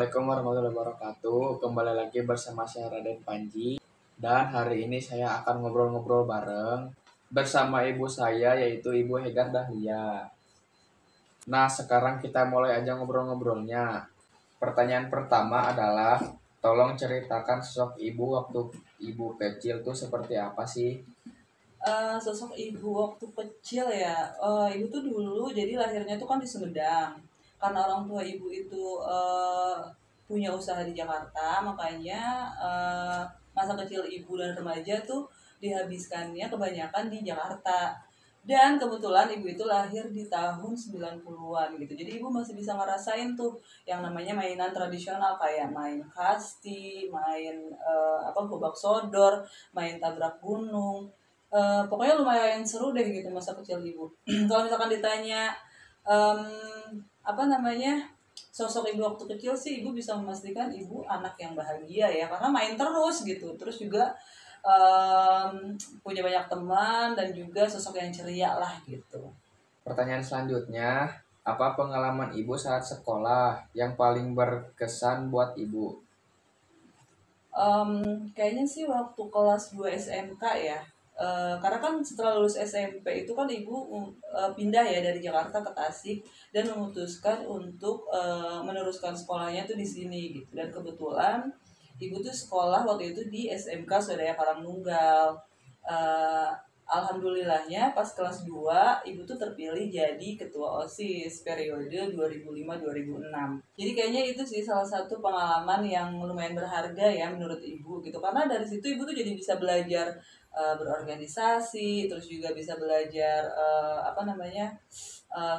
Assalamualaikum warahmatullahi wabarakatuh. Kembali lagi bersama saya Raden Panji. Dan hari ini saya akan ngobrol-ngobrol bareng bersama ibu saya yaitu Ibu Hegar Dahlia. Nah, sekarang kita mulai aja ngobrol-ngobrolnya. Pertanyaan pertama adalah, tolong ceritakan sosok ibu waktu ibu kecil tuh seperti apa sih? Sosok ibu waktu kecil ya, ibu tuh dulu jadi lahirnya tuh kan di Sumedang. Karena orang tua ibu itu punya usaha di Jakarta, makanya masa kecil ibu dan remaja tuh dihabiskannya kebanyakan di Jakarta. Dan kebetulan ibu itu lahir di tahun 90-an gitu. Jadi ibu masih bisa ngerasain tuh yang namanya mainan tradisional kayak main kasti, main gobak sodor, main tabrak gunung. Pokoknya lumayan seru deh gitu masa kecil ibu. Kalau misalkan ditanya em, apa namanya sosok ibu waktu kecil sih, ibu bisa memastikan ibu anak yang bahagia ya karena main terus gitu. Terus juga punya banyak teman dan juga sosok yang ceria lah gitu. Pertanyaan selanjutnya, apa pengalaman ibu saat sekolah yang paling berkesan buat ibu? Em, Kayaknya sih waktu kelas 2 SMK ya. Karena kan setelah lulus SMP itu kan ibu pindah ya dari Jakarta ke Tasik dan memutuskan untuk meneruskan sekolahnya tuh di sini gitu. Dan kebetulan ibu tuh sekolah waktu itu di SMK Swadaya Karangnunggal. Eh, Alhamdulillahnya pas kelas 2 ibu tuh terpilih jadi ketua OSIS periode 2005-2006. Jadi kayaknya itu sih salah satu pengalaman yang lumayan berharga ya menurut ibu gitu. Karena dari situ ibu tuh jadi bisa belajar berorganisasi, terus juga bisa belajar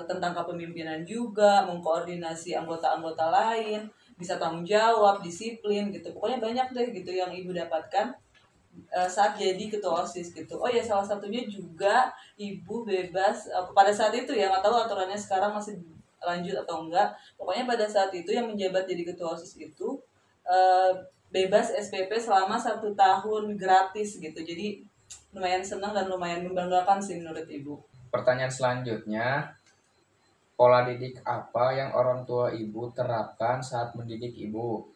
tentang kepemimpinan juga, mengkoordinasi anggota-anggota lain, bisa tanggung jawab, disiplin gitu. Pokoknya banyak deh gitu yang ibu dapatkan saat jadi ketua OSIS gitu. Oh ya, salah satunya juga ibu bebas pada saat itu ya, nggak tahu aturannya sekarang masih lanjut atau enggak. Pokoknya pada saat itu yang menjabat jadi ketua OSIS itu eh, bebas SPP selama 1 tahun gratis gitu. Jadi lumayan senang dan lumayan membanggakan sih menurut ibu. Pertanyaan selanjutnya, pola didik apa yang orang tua ibu terapkan saat mendidik ibu?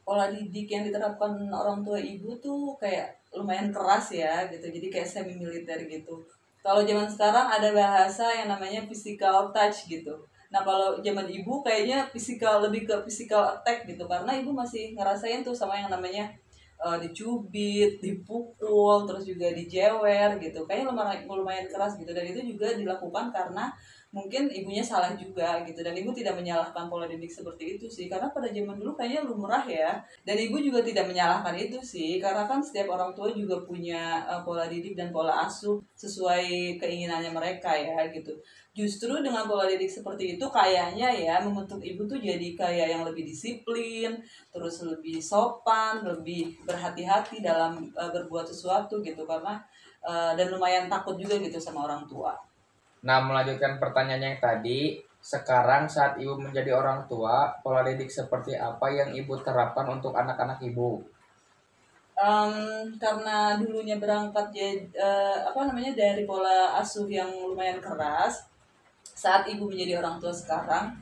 Pola didik yang diterapkan orang tua ibu tuh kayak lumayan keras ya gitu, jadi kayak semi militer gitu. Kalau zaman sekarang ada bahasa yang namanya physical touch gitu. Nah kalau zaman ibu kayaknya physical, lebih ke physical attack gitu, karena ibu masih ngerasain tuh sama yang namanya dicubit, dipukul, terus juga dijewer gitu. Kayaknya lumayan keras gitu, dan itu juga dilakukan karena mungkin ibunya salah juga gitu, dan ibu tidak menyalahkan pola didik seperti itu sih karena pada zaman dulu kayaknya lumrah ya, dan ibu juga tidak menyalahkan itu sih karena kan setiap orang tua juga punya pola didik dan pola asuh sesuai keinginannya mereka ya gitu. Justru dengan pola didik seperti itu kayaknya ya membentuk ibu tuh jadi kayak yang lebih disiplin, terus lebih sopan, lebih berhati-hati dalam berbuat sesuatu gitu, karena dan lumayan takut juga gitu sama orang tua. Nah, melanjutkan pertanyaan yang tadi, sekarang saat ibu menjadi orang tua, pola didik seperti apa yang ibu terapkan untuk anak-anak ibu? Karena dulunya berangkat dari pola asuh yang lumayan keras, saat ibu menjadi orang tua sekarang,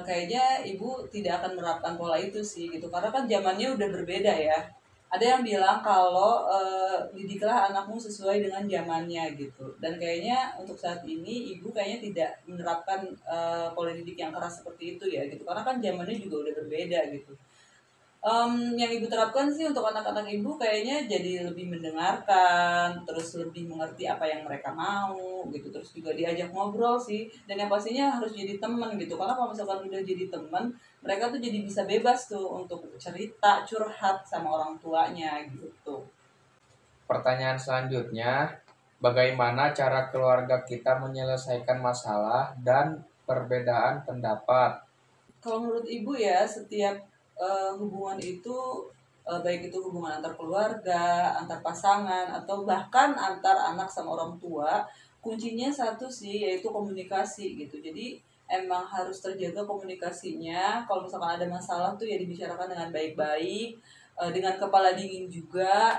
kayaknya ibu tidak akan menerapkan pola itu sih gitu, karena kan zamannya udah berbeda ya. Ada yang bilang kalau didiklah anakmu sesuai dengan zamannya gitu, dan kayaknya untuk saat ini ibu kayaknya tidak menerapkan pola didik yang keras seperti itu ya gitu, karena kan zamannya juga udah berbeda gitu. Yang ibu terapkan sih untuk anak-anak ibu kayaknya jadi lebih mendengarkan, terus lebih mengerti apa yang mereka mau gitu, terus juga diajak ngobrol sih, dan yang pastinya harus jadi teman gitu, karena kalau misalkan udah jadi teman, mereka tuh jadi bisa bebas tuh untuk cerita, curhat sama orang tuanya gitu. Pertanyaan selanjutnya, bagaimana cara keluarga kita menyelesaikan masalah dan perbedaan pendapat? Kalau menurut ibu ya, setiap hubungan itu baik itu hubungan antar keluarga, antar pasangan, atau bahkan antar anak sama orang tua, kuncinya satu sih, yaitu komunikasi gitu. Jadi emang harus terjaga komunikasinya. Kalau misalkan ada masalah tuh ya dibicarakan dengan baik-baik, dengan kepala dingin juga,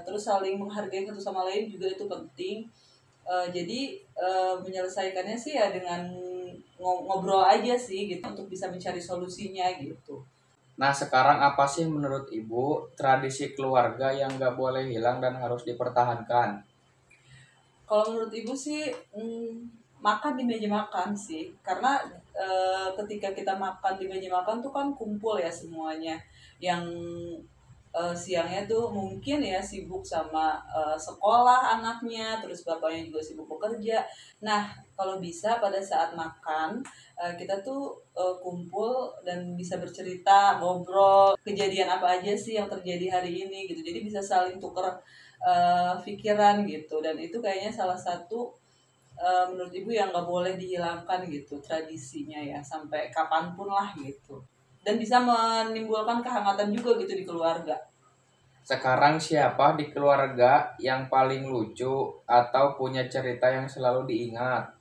terus saling menghargai satu sama lain juga itu penting. Jadi menyelesaikannya sih ya dengan ngobrol aja sih gitu untuk bisa mencari solusinya gitu. Nah, sekarang apa sih menurut Ibu tradisi keluarga yang nggak boleh hilang dan harus dipertahankan? Kalau menurut ibu sih makan di meja makan sih, karena ketika kita makan di meja makan tuh kan kumpul ya semuanya, yang siangnya tuh mungkin ya sibuk sama sekolah anaknya, terus bapaknya juga sibuk bekerja. Nah, kalau bisa pada saat makan kita tuh kumpul dan bisa bercerita, ngobrol, kejadian apa aja sih yang terjadi hari ini gitu. Jadi bisa saling tukar pikiran gitu. Dan itu kayaknya salah satu menurut ibu yang nggak boleh dihilangkan gitu tradisinya ya sampai kapanpun lah gitu. Dan bisa menimbulkan kehangatan juga gitu di keluarga. Sekarang siapa di keluarga yang paling lucu atau punya cerita yang selalu diingat?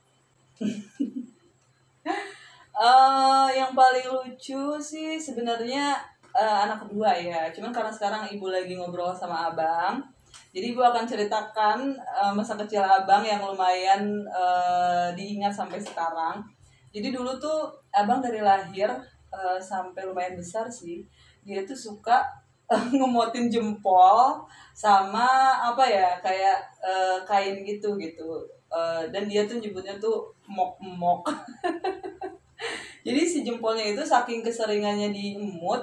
Yang paling lucu sih sebenarnya anak kedua ya. Cuman karena sekarang ibu lagi ngobrol sama abang, jadi ibu akan ceritakan masa kecil abang yang lumayan diingat sampai sekarang. Jadi dulu tuh abang dari lahir sampai lumayan besar sih, dia tuh suka ngemotin jempol sama apa ya kayak kain gitu gitu. Dan dia tuh nyebutnya tuh mok-mok. Jadi si jempolnya itu saking keseringannya diemut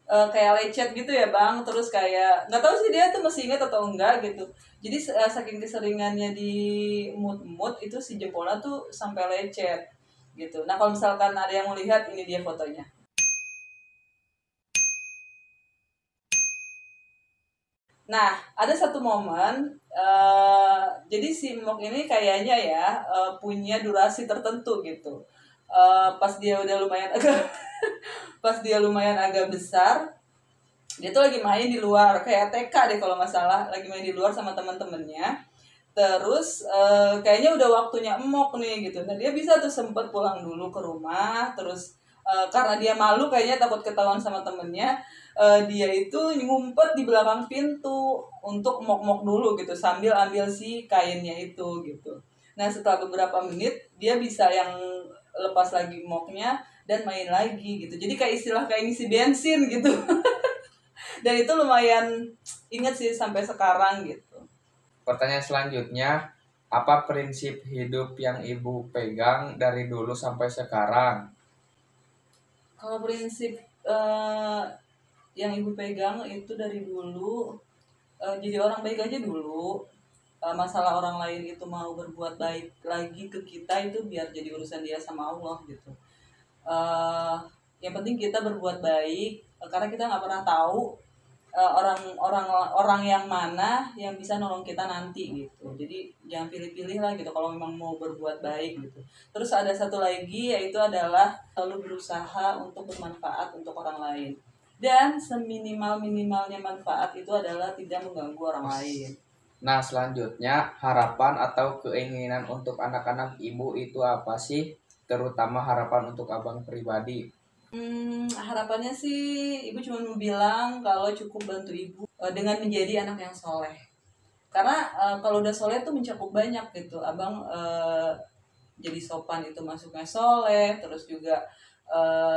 kayak lecet gitu ya bang, terus kayak nggak tahu sih dia tuh masih ingat atau enggak gitu. Jadi saking keseringannya diemut-emut itu si jempolnya tuh sampai lecet gitu. Nah kalau misalkan ada yang mau lihat, ini dia fotonya. Nah ada satu momen jadi si Mok ini kayaknya ya punya durasi tertentu gitu. Pas dia udah lumayan agak pas dia lumayan agak besar, dia tuh lagi main di luar kayak TK deh kalau nggak salah, lagi main di luar sama teman-temannya. Terus kayaknya udah waktunya emok nih gitu. Nah dia bisa tuh sempet pulang dulu ke rumah. Terus karena dia malu kayaknya takut ketahuan sama temennya, dia itu ngumpet di belakang pintu untuk mok-mok dulu gitu sambil ambil si kainnya itu gitu. Nah setelah beberapa menit dia bisa yang lepas lagi moknya dan main lagi gitu. Jadi kayak istilah kayak ngisi bensin gitu. Dan itu lumayan inget sih sampai sekarang gitu. Pertanyaan selanjutnya, apa prinsip hidup yang Ibu pegang dari dulu sampai sekarang? Kalau prinsip yang ibu pegang itu dari dulu, jadi orang baik aja dulu. Masalah orang lain itu mau berbuat baik lagi ke kita itu biar jadi urusan dia sama Allah gitu. eh yang penting kita berbuat baik, karena kita nggak pernah tahu orang yang mana yang bisa nolong kita nanti gitu. Jadi jangan pilih-pilih lah gitu kalau memang mau berbuat baik gitu. Terus ada satu lagi yaitu adalah selalu berusaha untuk bermanfaat untuk orang lain, dan seminimal-minimalnya manfaat itu adalah tidak mengganggu orang lain. Nah, selanjutnya, harapan atau keinginan untuk anak-anak Ibu itu apa sih? Terutama harapan untuk Abang pribadi. Harapannya sih ibu cuma mau bilang kalau cukup bantu ibu dengan menjadi anak yang soleh. Karena kalau udah soleh tuh mencakup banyak gitu. Abang jadi sopan itu masuknya soleh, terus juga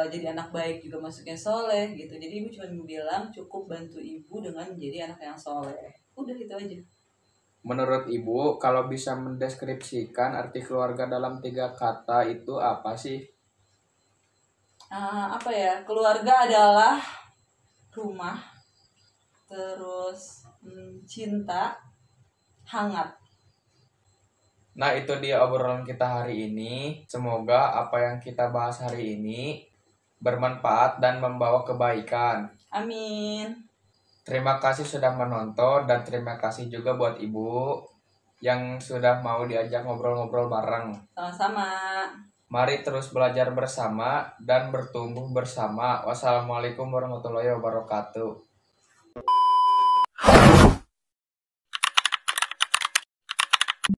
jadi anak baik juga masuknya soleh gitu. Jadi ibu cuma mau bilang cukup bantu ibu dengan menjadi anak yang soleh. Udah itu aja. Menurut Ibu, kalau bisa mendeskripsikan arti keluarga dalam 3 kata itu apa sih? Apa ya? Keluarga adalah rumah, terus cinta, hangat. Nah, itu dia obrolan kita hari ini. Semoga apa yang kita bahas hari ini bermanfaat dan membawa kebaikan. Amin. Terima kasih sudah menonton dan terima kasih juga buat Ibu yang sudah mau diajak ngobrol-ngobrol bareng. Sama-sama. Mari terus belajar bersama dan bertumbuh bersama. Wassalamualaikum warahmatullahi wabarakatuh.